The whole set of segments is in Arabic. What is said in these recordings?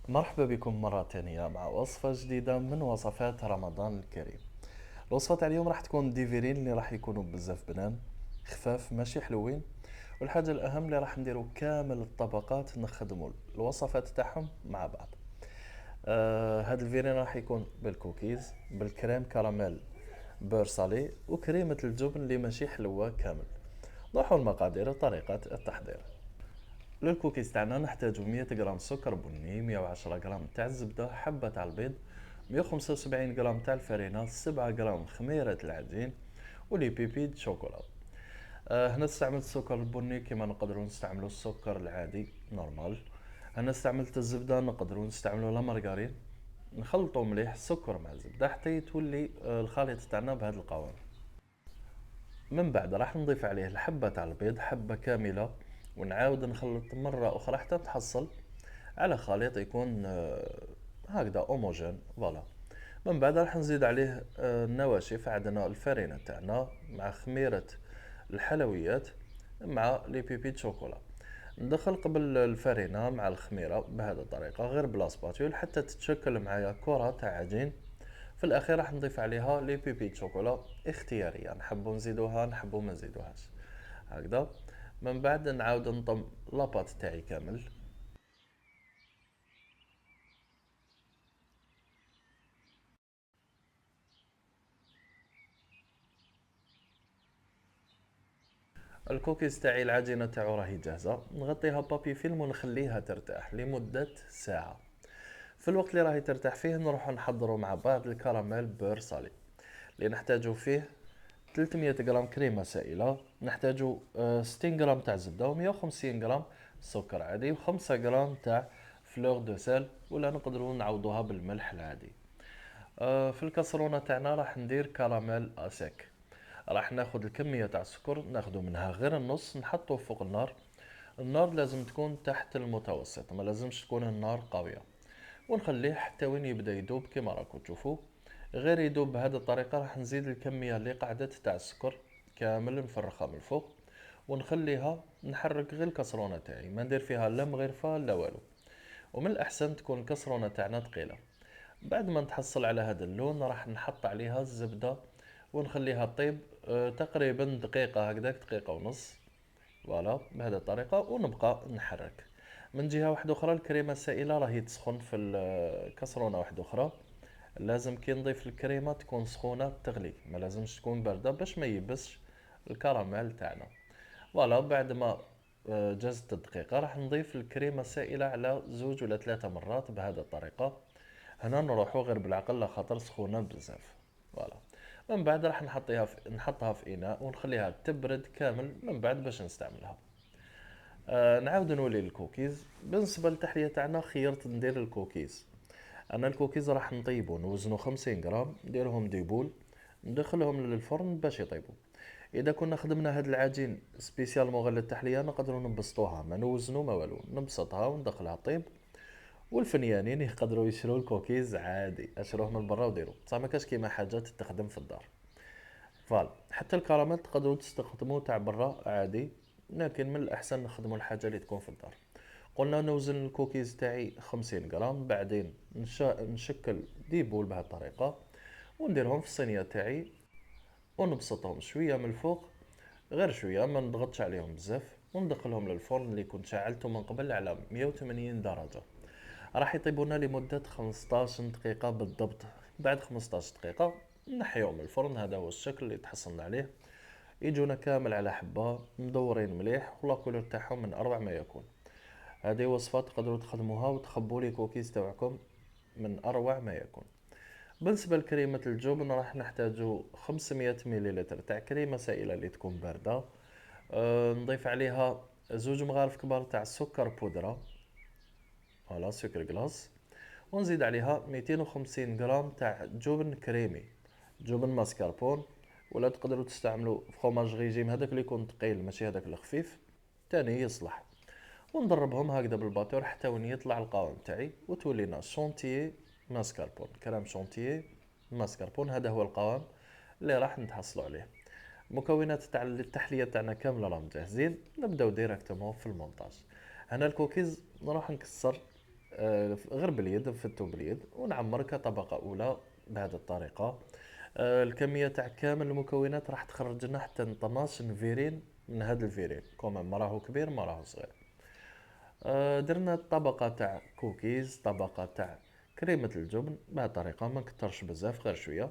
مرحبا بكم مرة تانية مع وصفة جديدة من وصفات رمضان الكريم. الوصفة تاع اليوم راح تكون ديفيرين اللي راح يكونوا بزاف بنان خفاف ماشي حلوين. والحاجة الأهم اللي راح نديرو كامل الطبقات نخدموا الوصفات تاعهم مع بعض. هاد الفيرين راح يكون بالكوكيز بالكريم كراميل بور صالي وكريمة الجبن اللي ماشي حلوة كامل. نروحوا المقادير وطريقة التحضير. للكوكيز تاعنا نحتاجو 100 غرام سكر بني، 110 غرام تاع الزبدة، حبة تاع البيض، 175 غرام تاع الفرينة، 7 غرام خميرة العجين، ولي بيبي شوكولا. هنا استعملت السكر البني كما نقدروا نستعملوا السكر العادي نورمال. هنا استعملت الزبدة، نقدروا نستعملوا لا مارغرين. نخلطوا مليح السكر مع الزبدة حتى يتولي الخليط تاعنا بهذا القوام. من بعد راح نضيف عليه الحبة تاع البيض، حبة كاملة، ونعاود نخلط مرة أخرى حتى تحصل على خليط يكون هكذا اوموجين فوالا. من بعد راح نزيد عليه النواشف، عندنا الفرينة تاعنا مع خميرة الحلويات مع لي بيبي شوكولا. ندخل قبل الفرينة مع الخميرة بهذه الطريقة غير بلا سباتول حتى تتشكل معايا كرة تاع عجين. في الاخير راح نضيف عليها لي بيبي شوكولا اختيارية، نحبو نزيدوها نحبو ما نزيدوهاش هكذا. من بعد نعاود نطم لاباط تاعي كامل. الكوكيز تاعي العجينة تاعو راهي جاهزة، نغطيها بابي فيلم ونخليها ترتاح لمدة ساعة. في الوقت اللي راهي ترتاح فيه نروح نحضروا مع بعض الكراميل بور صالي اللي نحتاجو فيه. 300 غرام كريمة سائلة، نحتاجو 60 غرام تاع زبدة و150 غرام سكر عادي و5 غرام تاع فلور دو سيل ولا نقدروا نعوضوها بالملح العادي. في الكسرونة تاعنا راح ندير كراميل اسيك. راح ناخد الكمية تاع السكر ناخدو منها غير النص نحطوه فوق النار. النار لازم تكون تحت المتوسط، ما لازمش تكون النار قوية. ونخليه حتى وين يبدا يذوب كما راكم تشوفوا. غير يذوب بهذه الطريقة راح نزيد الكمية اللي قعدت تاع السكر كامل نفرخها من الفوق. ونخليها نحرك غير الكسرونة تاعي، ما ندير فيها لا مغرفة لا والو. ومن الأحسن تكون الكسرونة تاعنا ثقيلة. بعد ما نتحصل على هذا اللون راح نحط عليها الزبدة ونخليها طيب تقريبا دقيقة هكذاك، دقيقة ونص فوالا بهذه الطريقة. ونبقى نحرك. من جهة واحدة أخرى الكريمة السائلة راهي تسخن في الكسرونة واحدة أخرى. لازم كي نضيف الكريمة تكون سخونة تغلي، ما لازمش تكون باردة باش ما يبسش الكراميل تاعنا. فوالا بعد ما جازت الدقيقة راح نضيف الكريمة السائلة على 2 ولا 3 مرات بهذه الطريقة. هنا نروحو غير بالعقل لخاطر سخونة بزاف فوالا. من بعد راح نحطها في اناء ونخليها تبرد كامل من بعد باش نستعملها. نعاود نولي للكوكيز. بالنسبه للتحليه تاعنا خيرت ندير الكوكيز. انا الكوكيز راح نطيبو نوزنو 50 غرام نديرهم ديبول ندخلهم للفرن باش يطيبوا. اذا كنا خدمنا هاد العجين سبيسيال غير للتحليه نقدروا نبسطوها ما نوزنو ما والو، نبسطها وندخلها طيب. والفنيانين يقدروا يشروا الكوكيز عادي، اشروه من برا وديروا بصح ما كاش كيما حاجه تستخدم في الدار. فوالا حتى الكراميل تقدروا تستخدموه تاع برا عادي، لكن من الاحسن نخدموا الحاجه اللي تكون في الدار. قلنا نوزن الكوكيز تاعي 50 غرام، بعدين نشكل ديبول بهذه الطريقه ونديرهم في الصينيه تاعي ونبسطهم شويه من الفوق، غير شويه ما نضغطش عليهم بزاف، وندخلهم للفرن اللي كنت شعلته من قبل على 180 درجه. راح يطيبونا لمدة 15 دقيقة بالضبط. بعد 15 دقيقة نحيهم من الفرن، هذا هو الشكل اللي تحصلنا عليه. يجونا كامل على حبة مدورين مليح ولا كولور تاعهم من أروع ما يكون. هذه وصفة تقدروا تخدموها وتخبوا لي كوكيز تاعكم من أروع ما يكون. بالنسبة لكريمة الجبن راح نحتاجو 500 مليلتر تاع كريمة سائلة اللي تكون باردة. نضيف عليها 2 مغارف كبار تاع السكر بودرة فوالا سكر جلاس. ونزيد عليها 250 غرام تاع جبن كريمي، جبن ماسكربون، ولا تقدروا تستعملوا فخوماج ريجيم هذاك اللي يكون ثقيل ماشي هذاك الخفيف تاني يصلح. ونضربهم هكذا بالباتور حتى وين يطلع القوام تاعي وتولينا شونتيي ماسكربون، كريم شونتيي ماسكربون، هذا هو القوام اللي راح نتحصلوا عليه. المكونات تاع التحليه تاعنا كامله راهم جاهزين، نبداو ديريكتومون في المونتاج. هنا الكوكيز نروح نكسر غير باليد، نفتو باليد ونعمر كطبقة أولى بهذه الطريقة. الكمية تاع كامل المكونات راح تخرج لنا حتى 12 فيرين من هذا الفيرين، كومان ما راهو كبير ما راهو صغير. درنا طبقة تاع كوكيز، طبقة تاع كريمة الجبن بهذه الطريقة، ما نكترش بزاف غير شوية.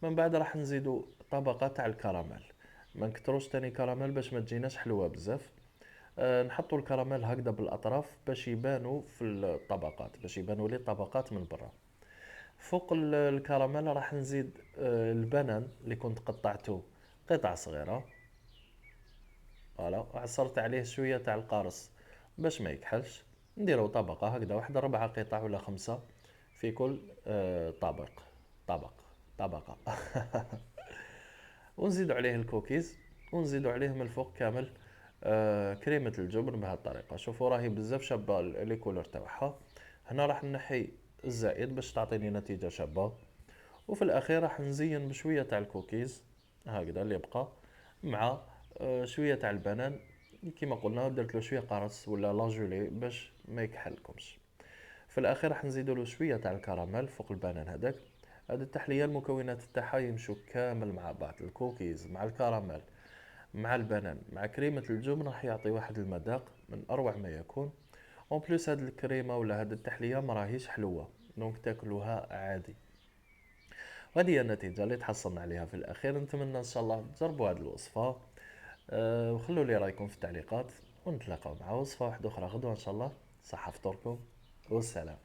من بعد راح نزيدو طبقة تاع الكراميل، ما نكتروش تاني كراميل باش ما تجيناش حلوة بزاف. نحطوا الكراميل هكذا بالاطراف باش يبانوا في الطبقات، باش يبانوا لي الطبقات من برا. فوق الكراميل راح نزيد البنان اللي كنت قطعته قطع صغيرة. فوالا، وعصرت عليه شوية تاع القارص باش ما يكحلش. نديرو طبقة هكذا، واحد 4 قطع ولا 5 في كل طبق طبقة. ونزيدو عليه الكوكيز، ونزيدو عليه من الفوق كامل كريمة الجبن بهذه الطريقة. شوفوا راهي بزاف شابة لي كولور تاعها. هنا راح نحي الزائد باش تعطيني نتيجة شابة. وفي الاخير راح نزين بشوية تاع الكوكيز هكذا اللي بقى، مع شوية تاع البنان كيما قلنا، درت له شوية قرص ولا لاجولي باش ما يكحلكمش. في الاخير راح نزيدوا له شويه تاع الكراميل فوق البنان هذاك. هذه التحليه المكونات تاعها يمشوا كامل مع بعض، الكوكيز مع الكراميل مع البنان مع كريمه الجبن، راح يعطي واحد المذاق من اروع ما يكون. اون بليس هاد الكريمه ولا هاد التحليه ما راهيش حلوه، دونك تاكلوها عادي. وهذه هي النتيجه اللي تحصلنا عليها في الاخير. نتمنى ان شاء الله تجربوا هذه الوصفه. وخلوا لي رايكم في التعليقات، ونتلاقاو مع وصفه واحده اخرى غدوه ان شاء الله. صحه فطوركم والسلام.